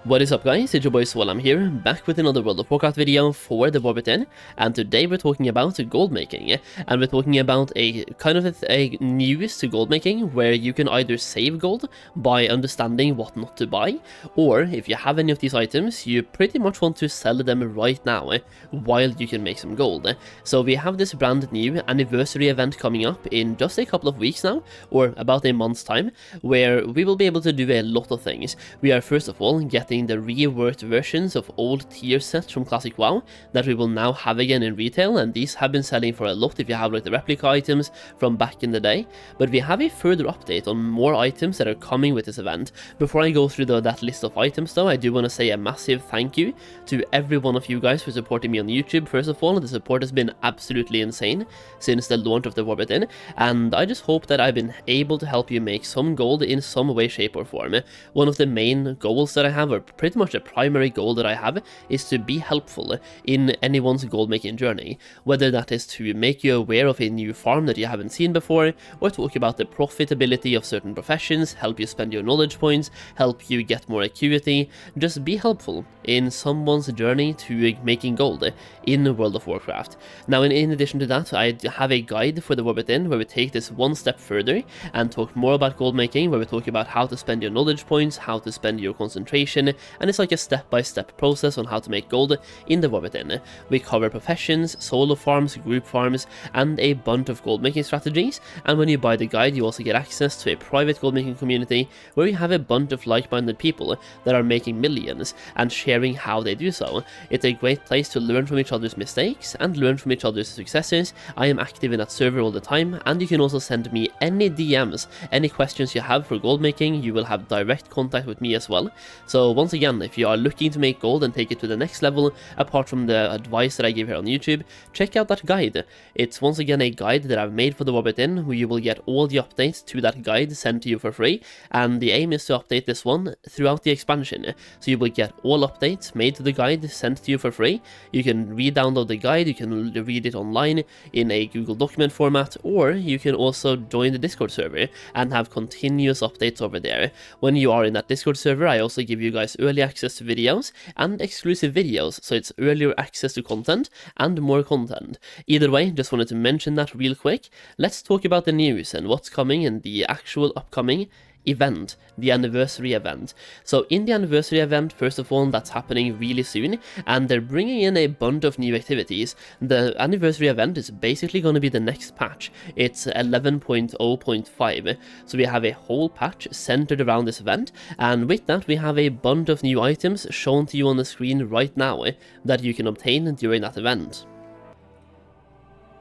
What is up guys, it's your boy Solheim here, back with another World of Warcraft video for the War Within, and today we're talking about gold making, and we're talking about a kind of a news to gold making where you can either save gold by understanding what not to buy, or if you have any of these items, you pretty much want to sell them right now while you can make some gold. So we have this brand new anniversary event coming up in just a couple of weeks now, or about a month's time, where we will be able to do a lot of things. We are first of all getting the reworked versions of old tier sets from Classic WoW that we will now have again in retail, and these have been selling for a lot if you have like the replica items from back in the day. But we have a further update on more items that are coming with this event. Before I go through that list of items though, I do want to say a massive thank you to every one of you guys for supporting me on YouTube. First of all, the support has been absolutely insane since the launch of the War Within, and I just hope that I've been able to help you make some gold in some way, shape or form. One of the main goals that I have, or pretty much the primary goal that I have, is to be helpful in anyone's gold making journey, whether that is to make you aware of a new farm that you haven't seen before, or talk about the profitability of certain professions, help you spend your knowledge points, help you get more acuity, just be helpful in someone's journey to making gold in World of Warcraft. Now in addition to that, I have a guide for the War Within where we take this one step further and talk more about gold making, where we talk about how to spend your knowledge points, how to spend your concentration, and it's like a step-by-step process on how to make gold in the War Within. We cover professions, solo farms, group farms, and a bunch of gold making strategies, and when you buy the guide you also get access to a private gold making community where we have a bunch of like-minded people that are making millions and sharing how they do so. It's a great place to learn from each other's mistakes and learn from each other's successes. I am active in that server all the time, and you can also send me any DMs, any questions you have for gold making. You will have direct contact with me as well. So once again, if you are looking to make gold and take it to the next level, apart from the advice that I give here on YouTube, check out that guide. It's once again a guide that I've made for the War Within, where you will get all the updates to that guide sent to you for free, and the aim is to update this one throughout the expansion. So you will get all updates made to the guide sent to you for free. You can re-download the guide, you can read it online in a Google document format, or you can also join the Discord server and have continuous updates over there. When you are in that Discord server, I also give you guys early access to videos and exclusive videos, so it's earlier access to content and more content. Either way, just wanted to mention that real quick. Let's talk about the news and what's coming in the actual upcoming event, the anniversary event. So in the anniversary event, first of all, that's happening really soon, and they're bringing in a bunch of new activities. The anniversary event is basically going to be the next patch. It's 11.0.5, so we have a whole patch centered around this event, and with that we have a bunch of new items shown to you on the screen right now that you can obtain during that event.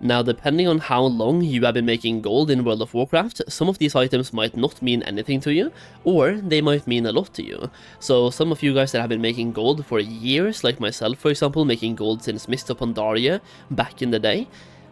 Now, depending on how long you have been making gold in World of Warcraft, some of these items might not mean anything to you, or they might mean a lot to you. So some of you guys that have been making gold for years, like myself for example, making gold since Mist of Pandaria back in the day,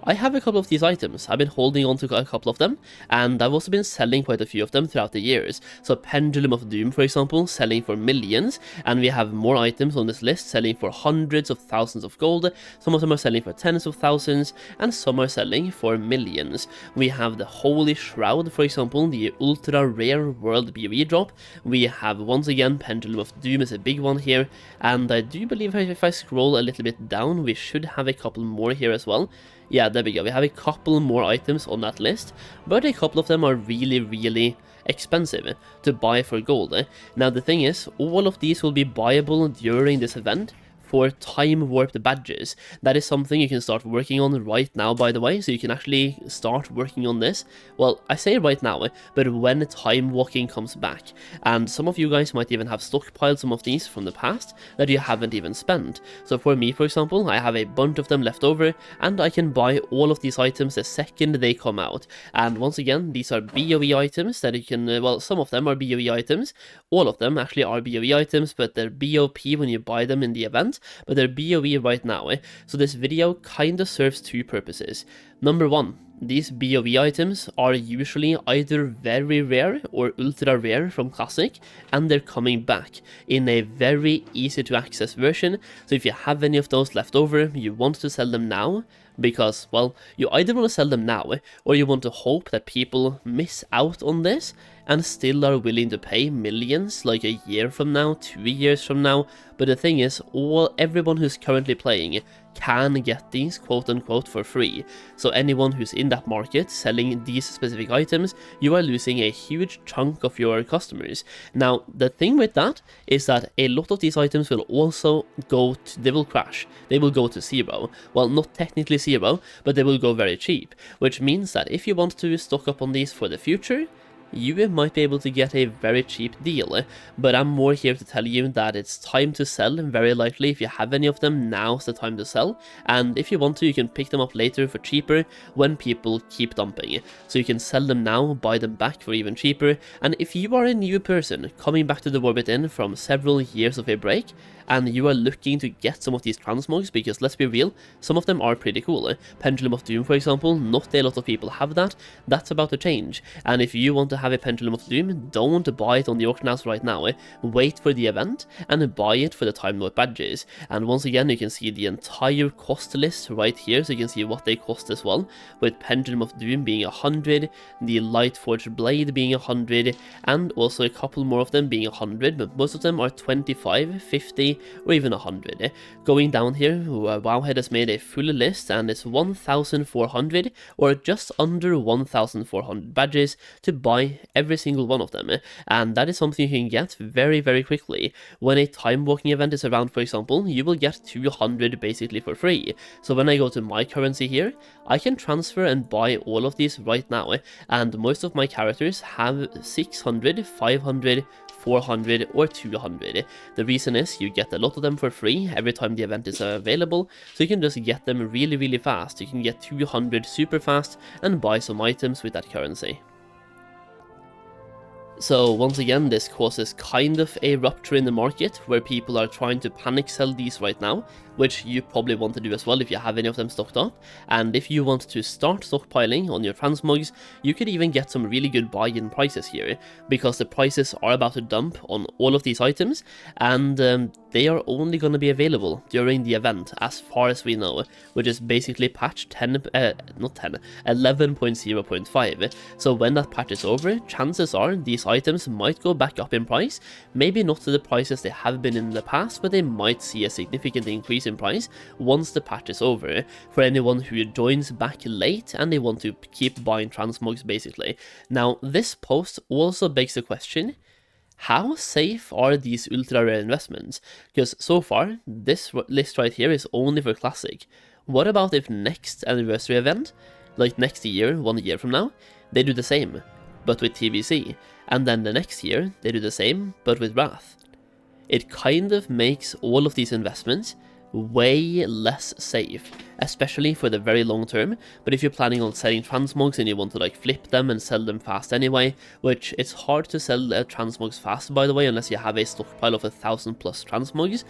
I have a couple of these items. I've been holding on to a couple of them, and I've also been selling quite a few of them throughout the years. So Pendulum of Doom, for example, selling for millions, and we have more items on this list selling for hundreds of thousands of gold. Some of them are selling for tens of thousands, and some are selling for millions. We have the Holy Shroud, for example, the ultra rare world BOE drop. We have once again Pendulum of Doom is a big one here, and I do believe if I scroll a little bit down, we should have a couple more here as well. Yeah, there we go, we have a couple more items on that list, but a couple of them are really expensive to buy for gold. Now the thing is, all of these will be buyable during this event for time warped badges. That is something you can start working on right now, by the way, so you can actually start working on this. Well, I say right now, but when time walking comes back, and some of you guys might even have stockpiled some of these from the past that you haven't even spent. So for me, for example, I have a bunch of them left over, and I can buy all of these items the second they come out. And once again, these are BOE items that you can, well, some of them are BOE items, all of them actually are BOE items, but they're BOP when you buy them in the event, but they're BOE right now. So this video kinda serves two purposes. Number one, these BOE items are usually either very rare or ultra rare from Classic, and they're coming back in a very easy to access version. So if you have any of those left over, you want to sell them now, because, well, you either want to sell them now, or you want to hope that people miss out on this and still are willing to pay millions like a year from now, 2 years from now. But the thing is, everyone who's currently playing can get these quote-unquote for free. So anyone who's in that market selling these specific items, you are losing a huge chunk of your customers. Now, the thing with that is that a lot of these items will also they will crash. They will go to zero. Well, not technically zero, but they will go very cheap, which means that if you want to stock up on these for the future, you might be able to get a very cheap deal, but I'm more here to tell you that it's time to sell. Very likely, if you have any of them, now's the time to sell, and if you want to, you can pick them up later for cheaper when people keep dumping. So you can sell them now, buy them back for even cheaper. And if you are a new person coming back to the War Within from several years of a break, and you are looking to get some of these transmogs, because let's be real, some of them are pretty cool. Pendulum of Doom, for example, not a lot of people have that. That's about to change, and if you want to have a Pendulum of Doom, don't buy it on the auction house right now. Wait for the event and buy it for the Time Lord badges. And once again, you can see the entire cost list right here, so you can see what they cost as well, with Pendulum of Doom being 100, the Lightforged Blade being 100, and also a couple more of them being 100, but most of them are 25, 50, or even 100. Going down here, Wowhead has made a full list, and it's 1,400 or just under 1,400 badges to buy every single one of them, and that is something you can get very, very quickly. When a time walking event is around, for example, you will get 200 basically for free. So when I go to my currency here, I can transfer and buy all of these right now, and most of my characters have 600, 500, 400 or 200. The reason is you get a lot of them for free every time the event is available, so you can just get them really, really fast. You can get 200 super fast and buy some items with that currency. So once again, this causes kind of a rupture in the market where people are trying to panic sell these right now, which you probably want to do as well if you have any of them stocked up. And if you want to start stockpiling on your transmogs, you could even get some really good buy-in prices here, because the prices are about to dump on all of these items, and they are only going to be available during the event as far as we know, which is basically patch 11.0.5. So when that patch is over, chances are these items might go back up in price, maybe not to the prices they have been in the past, but they might see a significant increase in price once the patch is over, for anyone who joins back late and they want to keep buying transmogs basically. Now this post also begs the question, how safe are these ultra rare investments? Because so far this list right here is only for classic. What about if next anniversary event, like next year, 1 year from now, they do the same but with TBC, and then the next year they do the same but with Wrath? It kind of makes all of these investments way less safe, especially for the very long term. But if you're planning on selling transmogs and you want to like flip them and sell them fast anyway, which it's hard to sell transmogs fast by the way, unless you have a stockpile of 1,000+ transmogs,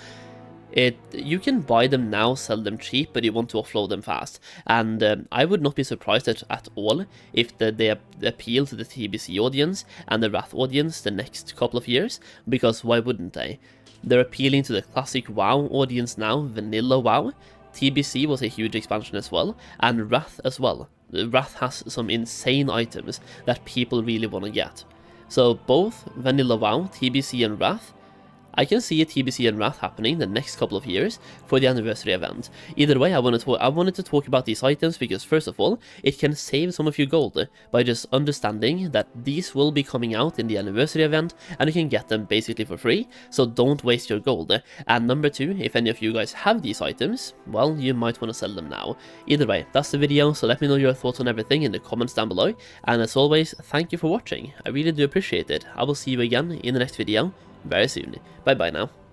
you can buy them now, sell them cheap, but you want to offload them fast. And I would not be surprised at all if they appeal to the TBC audience and the Wrath audience the next couple of years, because why wouldn't they? They're appealing to the classic WoW audience now, vanilla WoW. TBC was a huge expansion as well, and Wrath as well. Wrath has some insane items that people really want to get. So both vanilla WoW, TBC and Wrath, I can see a TBC and Wrath happening the next couple of years for the anniversary event. Either way, I wanted to talk about these items because first of all, it can save some of your gold by just understanding that these will be coming out in the anniversary event and you can get them basically for free, so don't waste your gold. And number two, if any of you guys have these items, well, you might want to sell them now. Either way, that's the video, so let me know your thoughts on everything in the comments down below. And as always, thank you for watching. I really do appreciate it. I will see you again in the next video very soon. Bye bye now.